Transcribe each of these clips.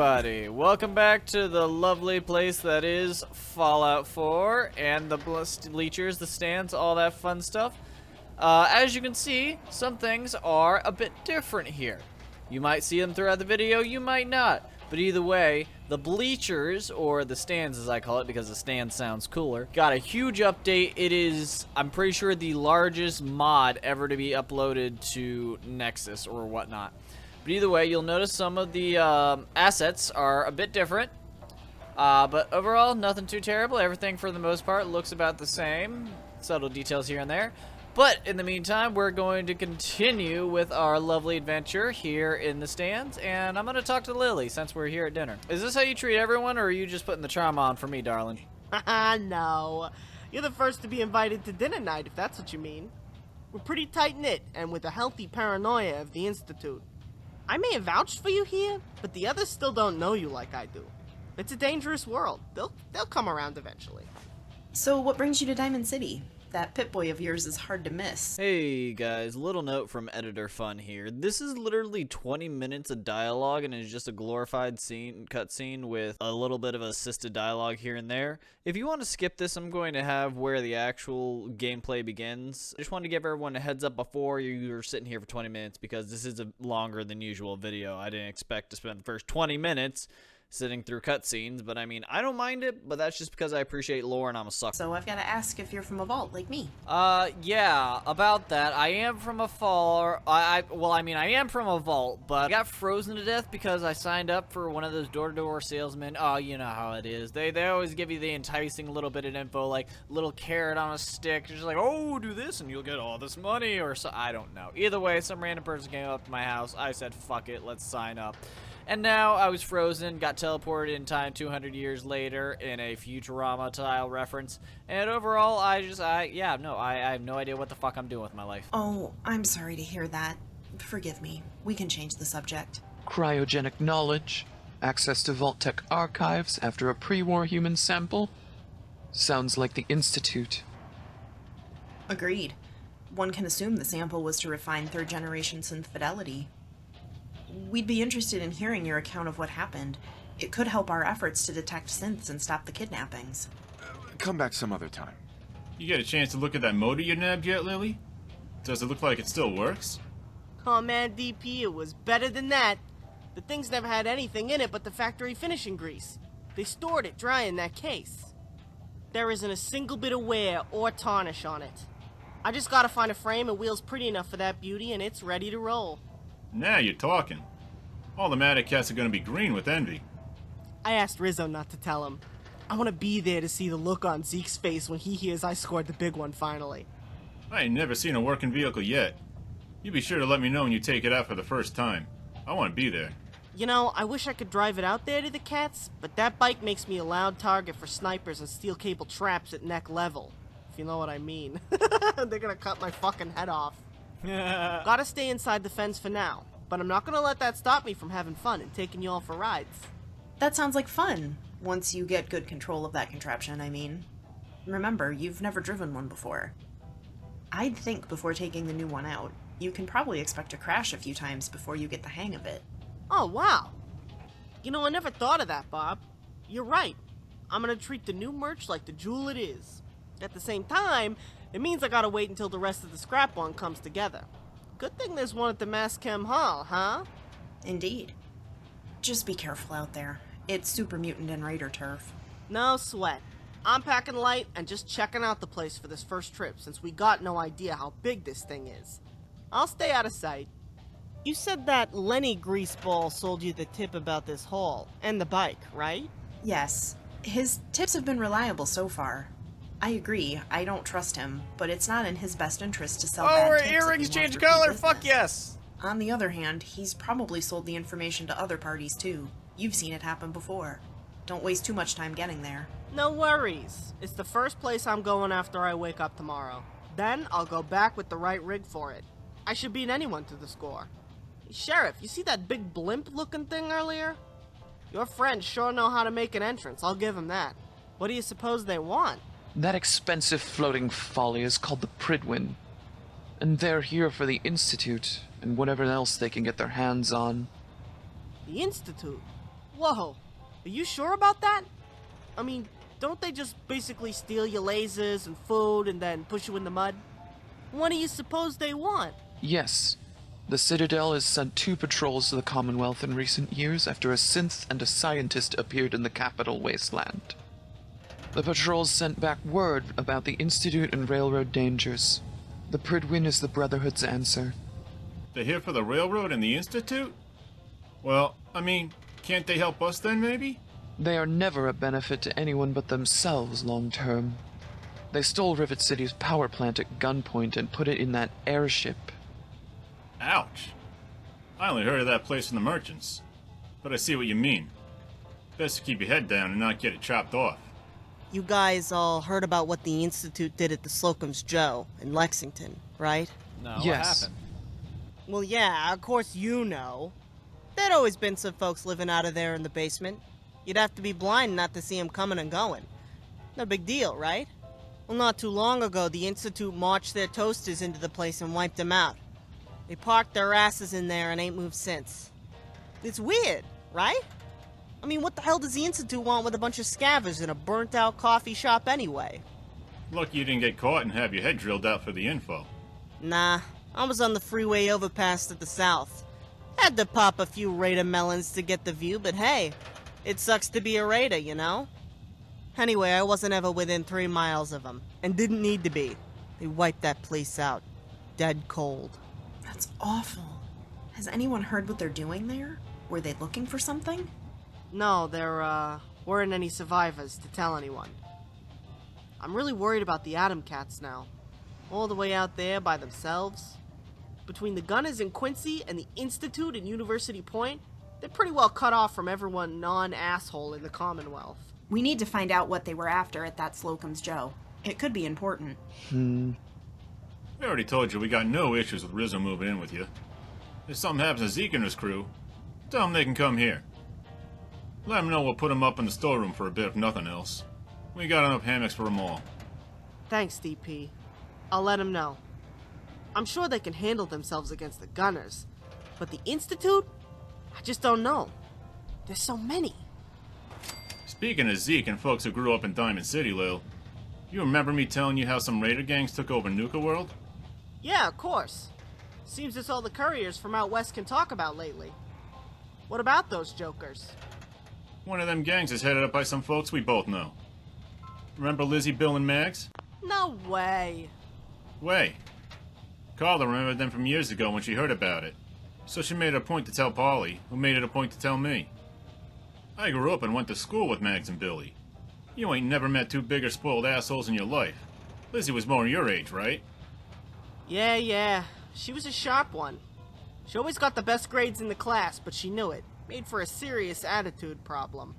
everybody, welcome back to the lovely place that is Fallout 4 and the bleachers, the stands, all that fun stuff. As you can see, some things are a bit different here. You might see them throughout the video, you might not. But either way, the bleachers, or the stands as I call it because the stand sounds cooler, got a huge update. It is, I'm pretty sure, the largest mod ever to be uploaded to Nexus or whatnot. But either way, you'll notice some of the assets are a bit different. But overall, nothing too terrible. Everything, for the most part, looks about the same. Subtle details here and there. But in the meantime, we're going to continue with our lovely adventure here in the stands. And I'm going to talk to Lily since we're here at dinner. Is this how you treat everyone, or are you just putting the charm on for me, darling? Haha, no. You're the first to be invited to dinner night, if that's what you mean. We're pretty tight-knit, and with a healthy paranoia of the Institute. I may have vouched for you here, but the others still don't know you like I do. It's a dangerous world. They'll come around eventually. So what brings you to Diamond City? That Pip-Boy of yours is hard to miss. Hey guys, little note from Editor Fun here. This is literally 20 minutes of dialogue and it's just a glorified cutscene with a little bit of assisted dialogue here and there. If you want to skip this, I'm going to have where the actual gameplay begins. I just wanted to give everyone a heads up before you're sitting here for 20 minutes because this is a longer than usual video. I didn't expect to spend the first 20 minutes sitting through cutscenes, but I mean, I don't mind it, but that's just because I appreciate lore and I'm a sucker. So I've got to ask if you're from a vault like me. Yeah, about that. I am from a I am from a vault, but I got frozen to death because I signed up for one of those door-to-door salesmen. Oh, you know how it is. They always give you the enticing little bit of info, like little carrot on a stick, just like, oh, do this and you'll get all this money, or so. I don't know. Either way, some random person came up to my house. I said, fuck it, let's sign up. And now I was frozen, got teleported in time 200 years later in a Futurama-style reference. And overall, I have no idea what the fuck I'm doing with my life. Oh, I'm sorry to hear that. Forgive me. We can change the subject. Cryogenic knowledge, access to Vault-Tec archives after a pre-war human sample. Sounds like the Institute. Agreed. One can assume the sample was to refine third-generation synth fidelity. We'd be interested in hearing your account of what happened. It could help our efforts to detect synths and stop the kidnappings. Come back some other time. You get a chance to look at that motor you nabbed yet, Lily? Does it look like it still works? Oh man, DP, it was better than that. The thing's never had anything in it but the factory finishing grease. They stored it dry in that case. There isn't a single bit of wear or tarnish on it. I just gotta find a frame and wheels pretty enough for that beauty and it's ready to roll. Now you're talking. All the Matic cats are gonna be green with envy. I asked Rizzo not to tell him. I want to be there to see the look on Zeke's face when he hears I scored the big one finally. I ain't never seen a working vehicle yet. You be sure to let me know when you take it out for the first time. I want to be there. You know, I wish I could drive it out there to the cats, but that bike makes me a loud target for snipers and steel cable traps at neck level. If you know what I mean. They're gonna cut my fucking head off. Gotta stay inside the fence for now, but I'm not gonna let that stop me from having fun and taking you all for rides. That sounds like fun, once you get good control of that contraption, I mean. Remember, you've never driven one before. I'd think before taking the new one out, you can probably expect to crash a few times before you get the hang of it. Oh, wow. You know, I never thought of that, Bob. You're right. I'm gonna treat the new merch like the jewel it is. At the same time, it means I gotta wait until the rest of the scrap one comes together. Good thing there's one at the Mass Chem Hall, huh? Indeed. Just be careful out there. It's super mutant and raider turf. No sweat. I'm packing light and just checking out the place for this first trip since we got no idea how big this thing is. I'll stay out of sight. You said that Lenny Greaseball sold you the tip about this haul and the bike, right? Yes. His tips have been reliable so far. I agree, I don't trust him, but it's not in his best interest to sell bad Oh, tips if he earrings wants change repeat color, business. fuck yes! On the other hand, he's probably sold the information to other parties too. You've seen it happen before. Don't waste too much time getting there. No worries. It's the first place I'm going after I wake up tomorrow. Then I'll go back with the right rig for it. I should beat anyone to the score. Sheriff, you see that big blimp-looking thing earlier? Your friends sure know how to make an entrance, I'll give them that. What do you suppose they want? That expensive floating folly is called the Pridwin. And they're here for the Institute and whatever else they can get their hands on. The Institute? Whoa, are you sure about that? I mean, don't they just basically steal your lasers and food and then push you in the mud? What do you suppose they want? Yes. The Citadel has sent 2 patrols to the Commonwealth in recent years after a synth and a scientist appeared in the capital wasteland. The patrols sent back word about the Institute and railroad dangers. The Pridwin is the Brotherhood's answer. They're here for the railroad and the Institute? Well, I mean, can't they help us then, maybe? They are never a benefit to anyone but themselves long term. They stole Rivet City's power plant at gunpoint and put it in that airship. Ouch. I only heard of that place from the merchants. But I see what you mean. Best to keep your head down and not get it chopped off. You guys all heard about what the Institute did at the Slocum's Joe in Lexington, right? No, Yes. what happened? Well, yeah, of course you know. There'd always been some folks living out of there in the basement. You'd have to be blind not to see them coming and going. No big deal, right? Well, not too long ago, the Institute marched their toasters into the place and wiped them out. They parked their asses in there and ain't moved since. It's weird, right? I mean, what the hell does the Institute want with a bunch of scavengers in a burnt-out coffee shop anyway? Lucky you didn't get caught and have your head drilled out for the info. Nah, I was on the freeway overpass to the south. Had to pop a few Raider melons to get the view, but hey, it sucks to be a Raider, you know? Anyway, I wasn't ever within 3 miles of them, and didn't need to be. They wiped that place out. Dead cold. That's awful. Has anyone heard what they're doing there? Were they looking for something? No, there, weren't any survivors to tell anyone. I'm really worried about the Atom Cats now. All the way out there by themselves. Between the Gunners in Quincy and the Institute in University Point, they're pretty well cut off from everyone non-asshole in the Commonwealth. We need to find out what they were after at that Slocum's Joe. It could be important. We already told you we got no issues with Rizzo moving in with you. If something happens to Zeke and his crew, tell them they can come here. Let them know we'll put them up in the storeroom for a bit if nothing else. We got enough hammocks for them all. Thanks, DP. I'll let them know. I'm sure they can handle themselves against the Gunners, but the Institute? I just don't know. There's so many. Speaking of Zeke and folks who grew up in Diamond City, Lil, you remember me telling you how some Raider gangs took over Nuka World? Yeah, of course. Seems it's all the couriers from out west can talk about lately. What about those jokers? One of them gangs is headed up by some folks we both know. Remember Lizzie, Bill, and Mags? No way. Way. Carla remembered them from years ago when she heard about it. So she made it a point to tell Polly, who made it a point to tell me. I grew up and went to school with Mags and Billy. You ain't never met 2 bigger spoiled assholes in your life. Lizzie was more your age, right? Yeah. She was a sharp one. She always got the best grades in the class, but she knew it. Made for a serious attitude problem.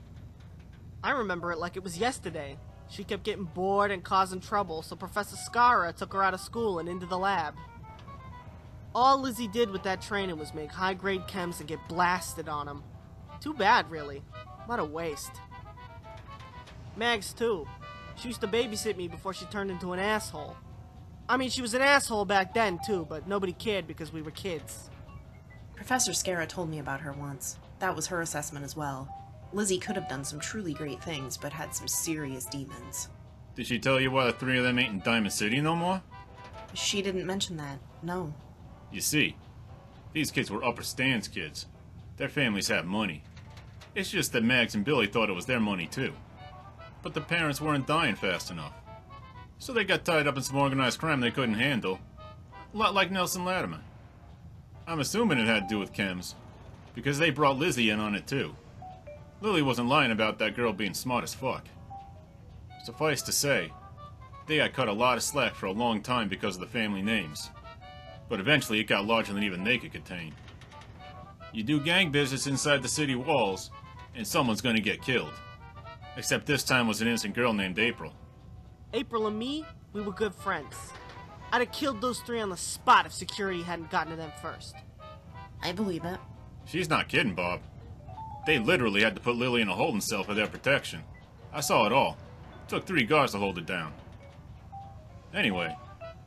I remember it like it was yesterday. She kept getting bored and causing trouble, so Professor Scara took her out of school and into the lab. All Lizzie did with that training was make high-grade chems and get blasted on them. Too bad, really. What a waste. Mags, too. She used to babysit me before she turned into an asshole. I mean, she was an asshole back then, too, but nobody cared because we were kids. Professor Scara told me about her once. That was her assessment as well. Lizzie could have done some truly great things, but had some serious demons. Did she tell you why the 3 of them ain't in Diamond City no more? She didn't mention that, no. You see, these kids were upper stands kids. Their families have money. It's just that Mags and Billy thought it was their money too. But the parents weren't dying fast enough. So they got tied up in some organized crime they couldn't handle. A lot like Nelson Latimer. I'm assuming it had to do with chems, because they brought Lizzie in on it too. Lily wasn't lying about that girl being smart as fuck. Suffice to say, they got cut a lot of slack for a long time because of the family names. But eventually it got larger than even they could contain. You do gang business inside the city walls, and someone's gonna get killed. Except this time was an innocent girl named April. April and me, we were good friends. I'd have killed those 3 on the spot if security hadn't gotten to them first. I believe it. She's not kidding, Bob. They literally had to put Lily in a holding cell for their protection. I saw it all. It took 3 guards to hold it down. Anyway,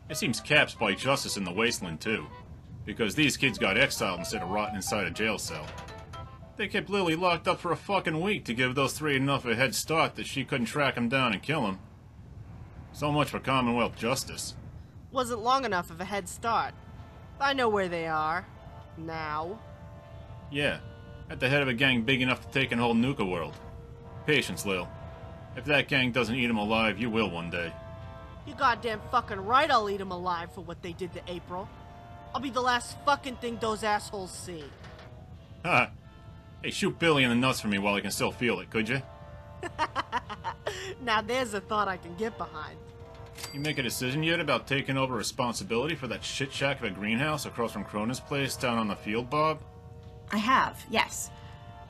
it seems Caps fight justice in the wasteland too, because these kids got exiled instead of rotting inside a jail cell. They kept Lily locked up for a fucking week to give those three enough of a head start that she couldn't track him down and kill him. So much for Commonwealth justice. Wasn't long enough of a head start. I know where they are. Now. Yeah, at the head of a gang big enough to take an whole nuka world. Patience, Lil. If that gang doesn't eat him alive, you will one day. You goddamn fucking right I'll eat them alive for what they did to April. I'll be the last fucking thing those assholes see. Ha! Hey, shoot Billy in the nuts for me while I can still feel it, could you? Now there's a thought I can get behind. You make a decision yet about taking over responsibility for that shit shack of a greenhouse across from Cronin's place down on the field, Bob? I have, yes.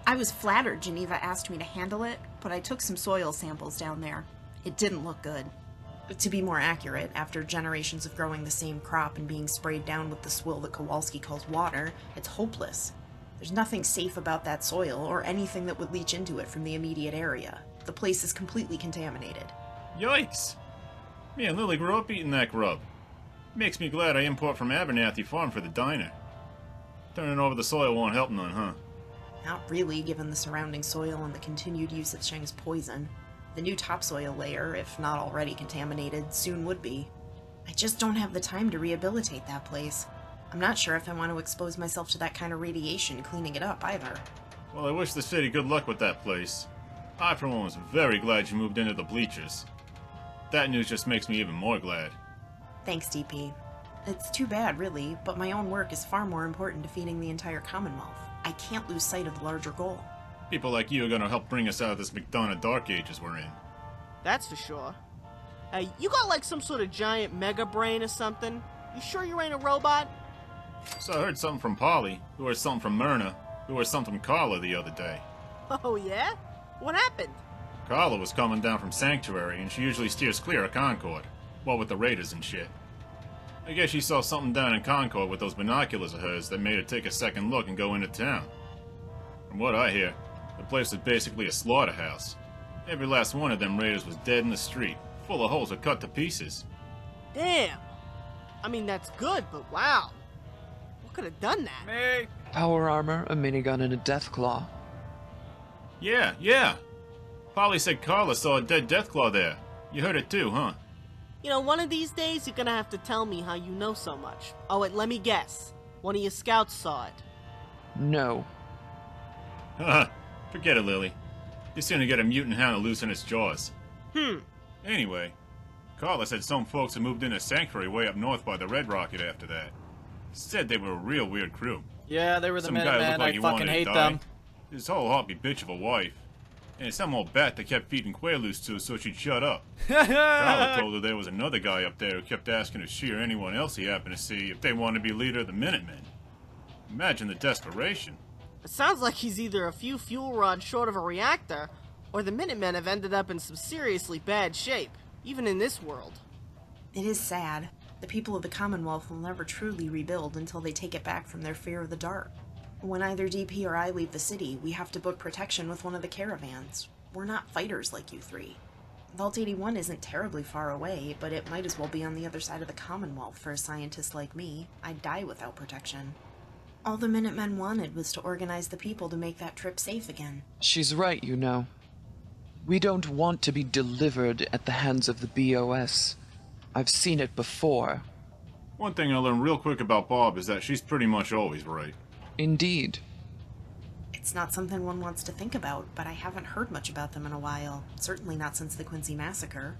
I was flattered Geneva asked me to handle it, but I took some soil samples down there. It didn't look good. To be more accurate, after generations of growing the same crop and being sprayed down with the swill that Kowalski calls water, it's hopeless. There's nothing safe about that soil or anything that would leach into it from the immediate area. The place is completely contaminated. Yikes! Me and Lily grew up eating that grub. Makes me glad I import from Abernathy Farm for the diner. Turning over the soil won't help none, huh? Not really, given the surrounding soil and the continued use of Sheng's poison. The new topsoil layer, if not already contaminated, soon would be. I just don't have the time to rehabilitate that place. I'm not sure if I want to expose myself to that kind of radiation cleaning it up, either. Well, I wish the city good luck with that place. I, for one, was very glad you moved into the bleachers. That news just makes me even more glad. Thanks, DP. It's too bad, really, but my own work is far more important to feeding the entire Commonwealth. I can't lose sight of the larger goal. People like you are gonna help bring us out of this McDonough Dark Ages we're in. That's for sure. Hey, you got like some sort of giant mega brain or something? You sure you ain't a robot? So I heard something from Polly, who heard something from Myrna, who heard something from Carla the other day. Oh yeah? What happened? Carla was coming down from Sanctuary, and she usually steers clear of Concord. Well, with the Raiders and shit. I guess she saw something down in Concord with those binoculars of hers that made her take a second look and go into town. From what I hear, the place was basically a slaughterhouse. Every last one of them Raiders was dead in the street, full of holes or cut to pieces. Damn. I mean, that's good, but wow. What could have done that? Me. Power armor, a minigun, and a death claw. Yeah. Polly said Carla saw a dead Deathclaw there. You heard it too, huh? You know, one of these days you're gonna have to tell me how you know so much. Oh, wait, let me guess. One of your scouts saw it. No. Haha, forget it, Lily. You'd sooner get a mutant hound to loosen its jaws. Anyway, Carla said some folks had moved into Sanctuary way up north by the Red Rocket after that. Said they were a real weird crew. Yeah, they were the Some guy Minutemen. looked like I he fucking wanted to hate die. them. His whole hoppy bitch of a wife. And some old bat that kept feeding Quaaludes to so she'd shut up. Carla told her there was another guy up there who kept asking if she or anyone else he happened to see if they wanted to be leader of the Minutemen. Imagine the desperation. It sounds like he's either a few fuel rods short of a reactor, or the Minutemen have ended up in some seriously bad shape, even in this world. It is sad. The people of the Commonwealth will never truly rebuild until they take it back from their fear of the dark. When either DP or I leave the city, we have to book protection with one of the caravans. We're not fighters like you three. Vault 81 isn't terribly far away, but it might as well be on the other side of the Commonwealth for a scientist like me. I'd die without protection. All the Minutemen wanted was to organize the people to make that trip safe again. She's right, you know. We don't want to be delivered at the hands of the BOS. I've seen it before. One thing I learned real quick about Bob is that she's pretty much always right. Indeed. It's not something one wants to think about, but I haven't heard much about them in a while. Certainly not since the Quincy Massacre.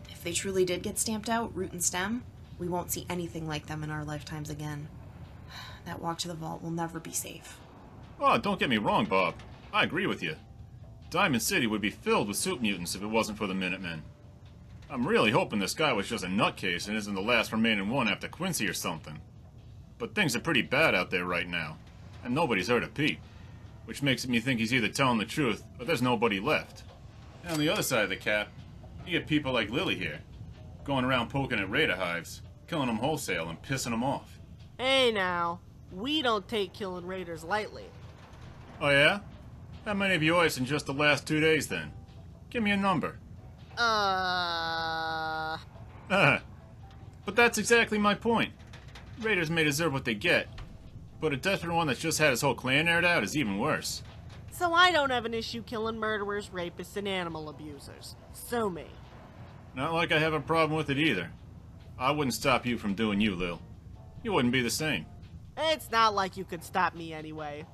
If they truly did get stamped out, root and stem, we won't see anything like them in our lifetimes again. That walk to the vault will never be safe. Oh, don't get me wrong, Bob. I agree with you. Diamond City would be filled with soup mutants if it wasn't for the Minutemen. I'm really hoping this guy was just a nutcase and isn't the last remaining one after Quincy or something. But things are pretty bad out there right now, and nobody's heard a peep. Which makes me think he's either telling the truth, or there's nobody left. And on the other side of the cap, you get people like Lily here, going around poking at raider hives, killing them wholesale and pissing them off. Hey now, we don't take killing raiders lightly. Oh yeah? How many of yours in just the last 2 days then? Give me a number. But that's exactly my point. Raiders may deserve what they get, But a desperate one that's just had his whole clan aired out is even worse. So I don't have an issue killing murderers, rapists, and animal abusers. Sue me. Not like I have a problem with it either. I wouldn't stop you from doing you, Lil. You wouldn't be the same. It's not like you could stop me anyway.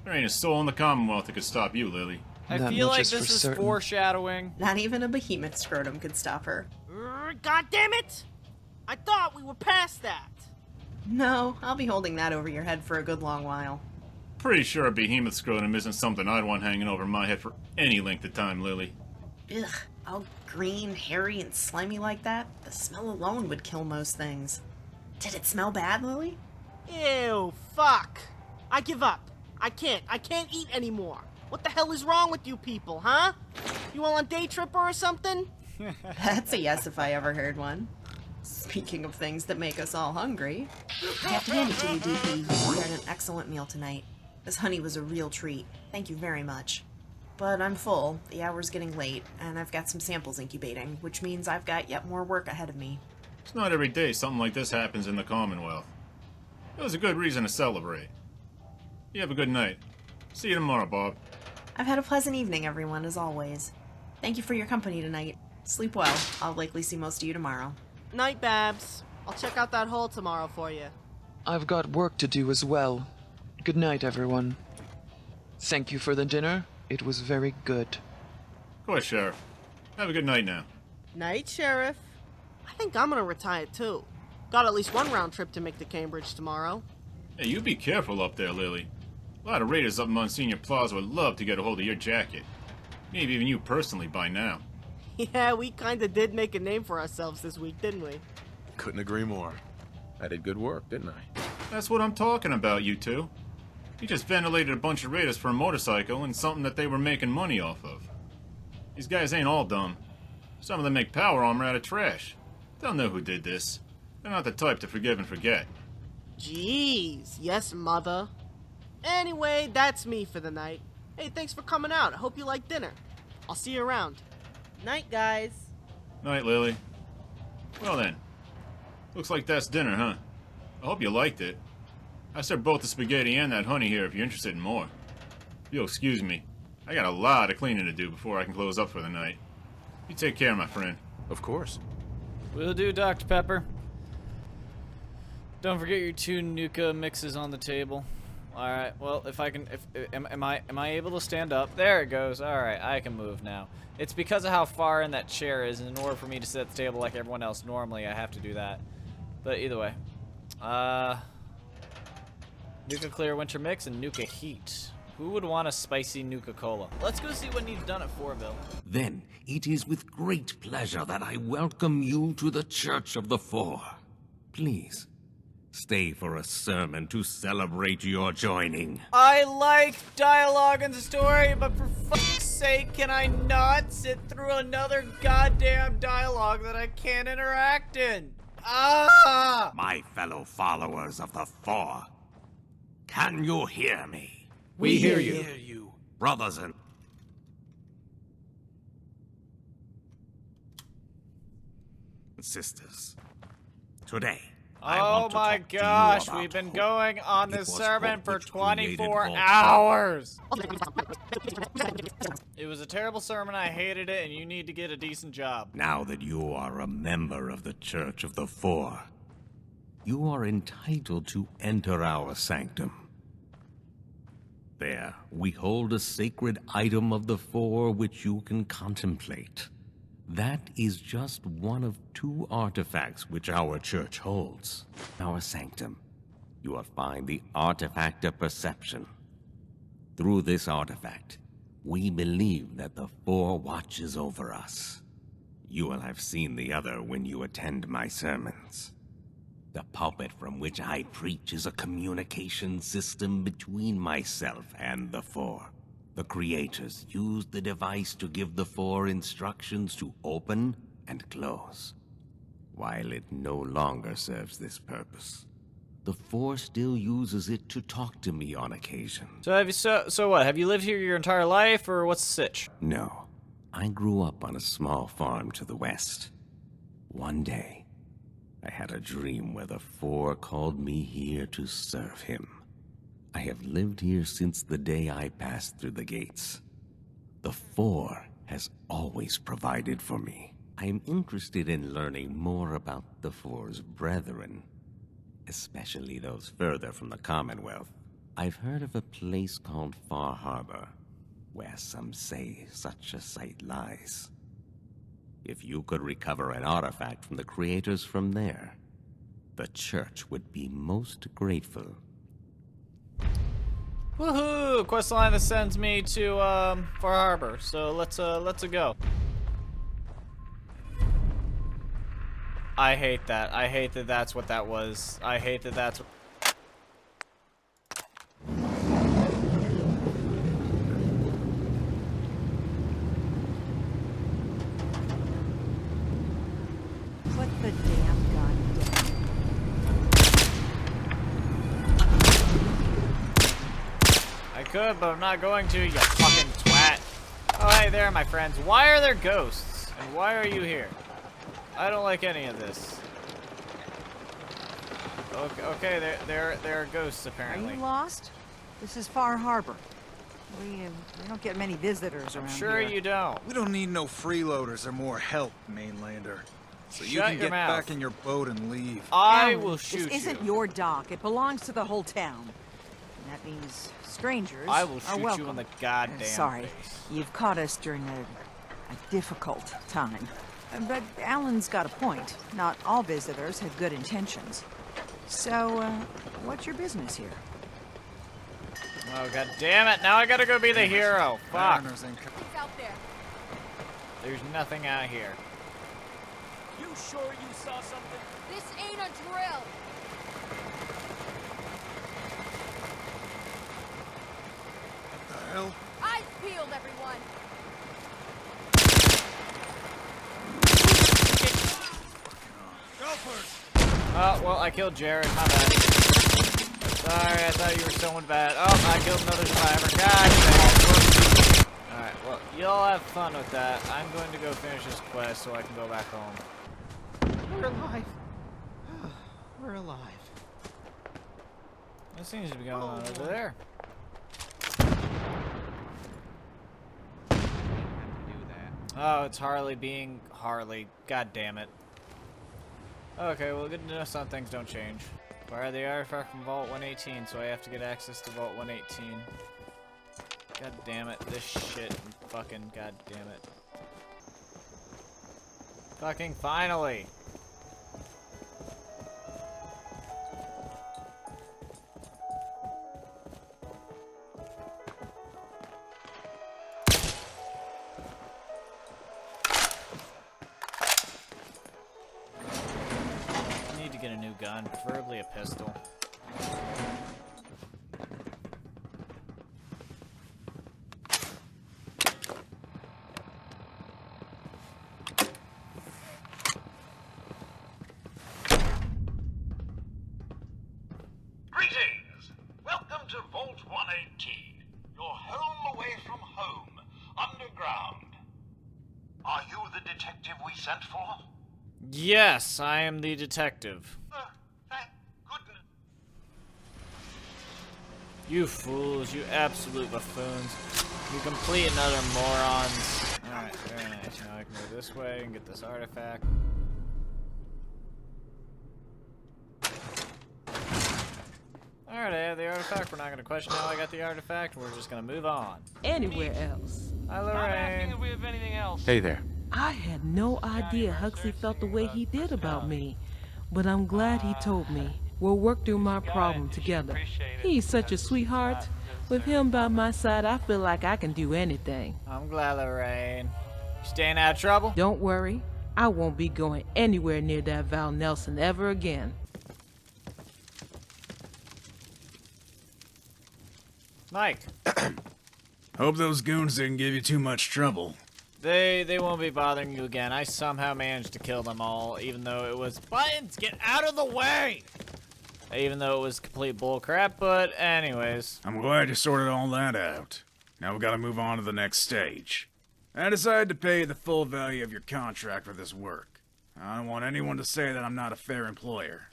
There ain't a soul in the Commonwealth that could stop you, Lily. I That feel much like is this for is certain. foreshadowing. Not even a behemoth scrotum could stop her. God damn it! I thought we were past that. No, I'll be holding that over your head for a good long while. Pretty sure a behemoth scrotum isn't something I'd want hanging over my head for any length of time, Lily. Ugh, all green, hairy, and slimy like that? The smell alone would kill most things. Did it smell bad, Lily? Ew, fuck. I give up. I can't eat anymore. What the hell is wrong with you people, huh? You all on day tripper or something? That's a yes if I ever heard one. Speaking of things that make us all hungry, I have to hand it to you, DP. You had an excellent meal tonight. This honey was a real treat. Thank you very much. But I'm full, the hour's getting late, and I've got some samples incubating, which means I've got yet more work ahead of me. It's not every day something like this happens in the Commonwealth. It was a good reason to celebrate. You have a good night. See you tomorrow, Bob. I've had a pleasant evening, everyone, as always. Thank you for your company tonight. Sleep well. I'll likely see most of you tomorrow. Night, Babs. I'll check out that hole tomorrow for you. I've got work to do as well. Good night, everyone. Thank you for the dinner. It was very good. Of course, Sheriff. Have a good night now. Night, Sheriff. I think I'm gonna retire too. Got at least one round trip to make to Cambridge tomorrow. Hey, you be careful up there, Lily. A lot of raiders up Monsignor Plaza would love to get a hold of your jacket. Maybe even you personally by now. Yeah, we kinda did make a name for ourselves this week, didn't we? Couldn't agree more. I did good work, didn't I? That's what I'm talking about, you two. You just ventilated a bunch of raiders for a motorcycle and something that they were making money off of. These guys ain't all dumb. Some of them make power armor out of trash. They'll know who did this. They're not the type to forgive and forget. Jeez, yes, mother. Anyway, that's me for the night. Hey, thanks for coming out. I hope you like dinner. I'll see you around. Night, guys. Night, Lily. Well then. Looks like that's dinner, huh? I hope you liked it. I served both the spaghetti and that honey here if you're interested in more. If you'll excuse me, I got a lot of cleaning to do before I can close up for the night. You take care, my friend. Of course. Will do, Dr. Pepper. Don't forget your 2 Nuka mixes on the table. Alright, well, if I can, am I able to stand up? There it goes. Alright, I can move now. It's because of how far in that chair is, and in order for me to sit at the table like everyone else normally, I have to do that. But either way. Nuka Clear Winter Mix and Nuka Heat. Who would want a spicy Nuka Cola? Let's go see what needs done at Fourville. Then it is with great pleasure that I welcome you to the Church of the Four. Please, stay for a sermon to celebrate your joining. I like dialogue and story, but for fuck's sake, can I not sit through another goddamn dialogue that I can't interact in? Ah! My fellow followers of the Four, can you hear me? We hear you. Brothers and sisters, today, I Oh want to my talk to you gosh, about we've been hope. going on It this was sermon hope for which created 24 all hours. It was a terrible sermon, I hated it, and you need to get a decent job. Now that you are a member of the Church of the Four, you are entitled to enter our sanctum. There, we hold a sacred item of the Four which you can contemplate. That is just one of 2 artifacts which our church holds. Our sanctum, you will find the artifact of perception. Through this artifact, we believe that the Four watches over us. You will have seen the other when you attend my sermons. The pulpit from which I preach is a communication system between myself and the Four. The creators used the device to give the Four instructions to open and close. While it no longer serves this purpose, the Four still uses it to talk to me on occasion. So have you, so what, have you lived here your entire life, or what's the sitch? No, I grew up on a small farm to the west. One day, I had a dream where the Four called me here to serve him. I have lived here since the day I passed through the gates. The Four has always provided for me. I am interested in learning more about the Four's brethren, especially those further from the Commonwealth. I've heard of a place called Far Harbor, where some say such a site lies. If you could recover an artifact from the creators from there, the Church would be most grateful. Woohoo! Quest line that sends me to Far Harbor. So let's go. I hate that. I hate that that's what that was. I hate that that's. Put the damn gun down. I could, but I'm not going to, you fucking twat. Oh, hey there, my friends. Why are there ghosts? And why are you here? I don't like any of this. Okay, there are ghosts, Are apparently. you lost? This is Far Harbor. We don't get many visitors I'm around sure here. you don't. We don't need no freeloaders or more help, mainlander. So you Shut can your get mouth. back in your boat and leave. I Alan, will shoot This isn't you. your dock. It belongs to the whole town. And that means strangers I will are shoot welcome. you in the goddamn Sorry, face. you've caught us during a difficult time. But Alan's got a point. Not all visitors have good intentions. So, what's your business here? Oh, god damn it. Now I gotta go be the hero. Fuck. Mariners ain't co- It's out there. There's nothing out here. You sure you saw something? This ain't a drill. What the hell? Eyes peeled, everyone. Oh, well, I killed Jared. My bad. Sorry, I thought you were someone bad. Oh, I killed another survivor. God damn. Alright, well, y'all have fun with that. I'm going to go finish this quest so I can go back home. We're alive. We're alive. What seems to be going on over there? Oh, it's Harley being Harley. God damn it. Okay, well, good to know some things don't change. Acquire the artifact from Vault 118, so I have to get access to Vault 118. God damn it, this shit. Fucking god damn it. Fucking finally! I need to get a new gun, preferably a pistol. Greetings! Welcome to Vault 118, your home away from home, underground. Are you the detective we sent for? Yes, I am the detective. Thank goodness. You fools, you absolute buffoons. You complete and utter morons. Alright, very nice. Now I can go this way and get this artifact. Alright, I have the artifact. We're not going to question how I got the artifact. We're just going to move on. Anywhere else. Hi, Lorraine. Hey there. I had no idea Huxley felt the way he did about me, but I'm glad he told me. We'll work through my problem together. He's such a sweetheart. With him by my side, I feel like I can do anything. I'm glad, Lorraine. You staying out of trouble? Don't worry, I won't be going anywhere near that Val Nelson ever again. Mike. Hope those goons didn't give you too much trouble. They won't be bothering you again. I somehow managed to kill them all, even though it was buttons. Get out of the way! Even though it was complete bullcrap, but anyways. I'm glad you sorted all that out. Now we gotta move on to the next stage. I decided to pay you the full value of your contract for this work. I don't want anyone to say that I'm not a fair employer.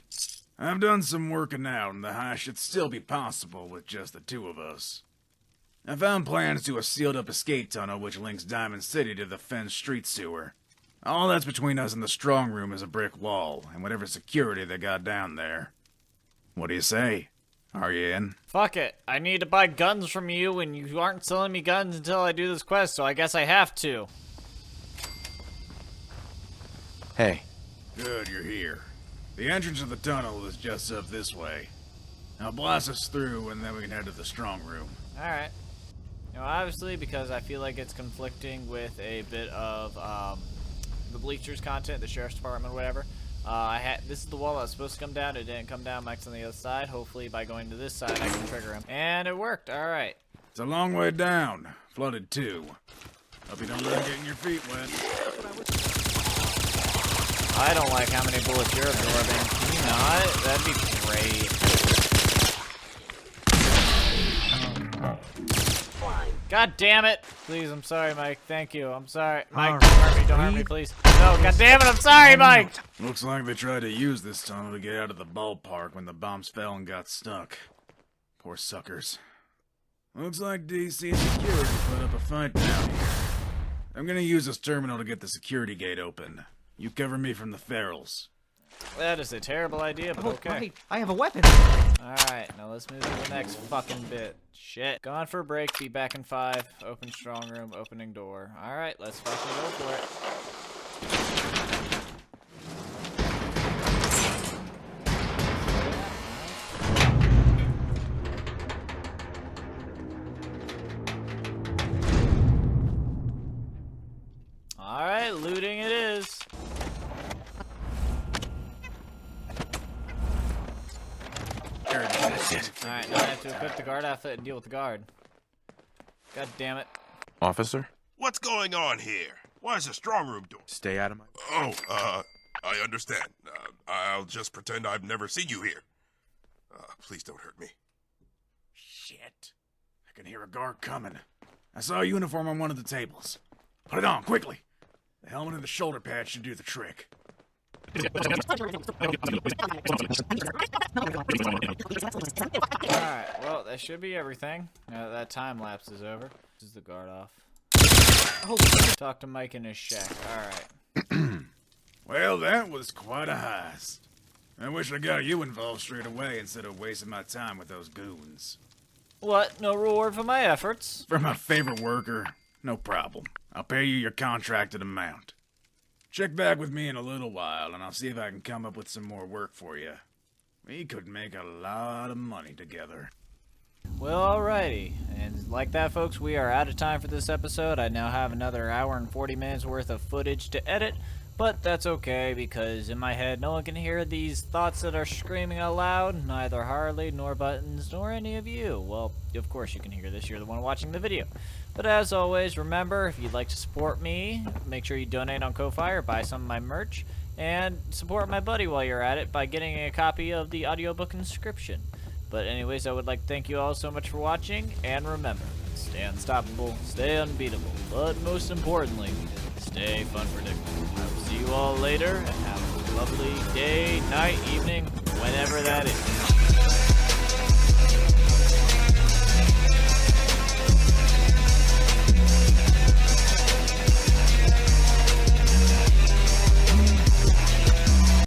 I've done some working out, and the heist should still be possible with just the two of us. I found plans to a sealed-up escape tunnel which links Diamond City to the Fens street sewer. All that's between us and the strong room is a brick wall, and whatever security they got down there. What do you say? Are you in? Fuck it. I need to buy guns from you, and you aren't selling me guns until I do this quest, so I guess I have to. Hey. Good, you're here. The entrance of the tunnel is just up this way. Now blast us through, and then we can head to the strong room. Alright. Now, obviously, because I feel like it's conflicting with a bit of the bleachers content, the sheriff's department, whatever. This is the wall that was supposed to come down. It didn't come down. Mike's on the other side. Hopefully, by going to this side, I can trigger him. And it worked. All right. It's a long way down. Flooded too. Hope you don't mind getting your feet wet. I don't like how many bullets you're absorbing. Can you not? That'd be great. God damn it! Please, I'm sorry, Mike. Thank you. I'm sorry. Mike, don't hurt me. Don't hurt me, please. No, god damn it, I'm sorry, Mike! Looks like they tried to use this tunnel to get out of the ballpark when the bombs fell and got stuck. Poor suckers. Looks like DC security put up a fight down here. I'm gonna use this terminal to get the security gate open. You cover me from the ferals. That is a terrible idea, but okay. Right. I have a weapon. Alright, now let's move to the next fucking bit. Shit. Gone for a break, be back in 5. Open strong room, opening door. Alright, let's fucking go for it. Alright, looting it is. Alright, now I have to equip the guard outfit and deal with the guard. God damn it. Officer? What's going on here? Why is the strong room door? Stay out of my... Oh, I understand. I'll just pretend I've never seen you here. Please don't hurt me. Shit. I can hear a guard coming. I saw a uniform on one of the tables. Put it on, quickly. The helmet and the shoulder pad should do the trick. Alright, well, that should be everything. Now that time lapse is over. This is the guard off. Talk to Mike in his shack. Alright. Well, that was quite a heist. I wish I got you involved straight away instead of wasting my time with those goons. What? No reward for my efforts? For my favorite worker, no problem. I'll pay you your contracted amount. Check back with me in a little while, and I'll see if I can come up with some more work for you. We could make a lot of money together. Well, alrighty. And like that, folks, we are out of time for this episode. I now have another hour and 40 minutes worth of footage to edit, but that's okay, because in my head, no one can hear these thoughts that are screaming out loud, neither Harley, nor Buttons, nor any of you. Well, of course you can hear this, you're the one watching the video. But as always, remember, if you'd like to support me, make sure you donate on Ko-Fi or buy some of my merch, and support my buddy while you're at it by getting a copy of the audiobook inscription. But anyways, I would like to thank you all so much for watching, and remember, stay unstoppable, stay unbeatable, but most importantly, stay fun-predictable. I will see you all later, and have a lovely day, night, evening, whenever that is.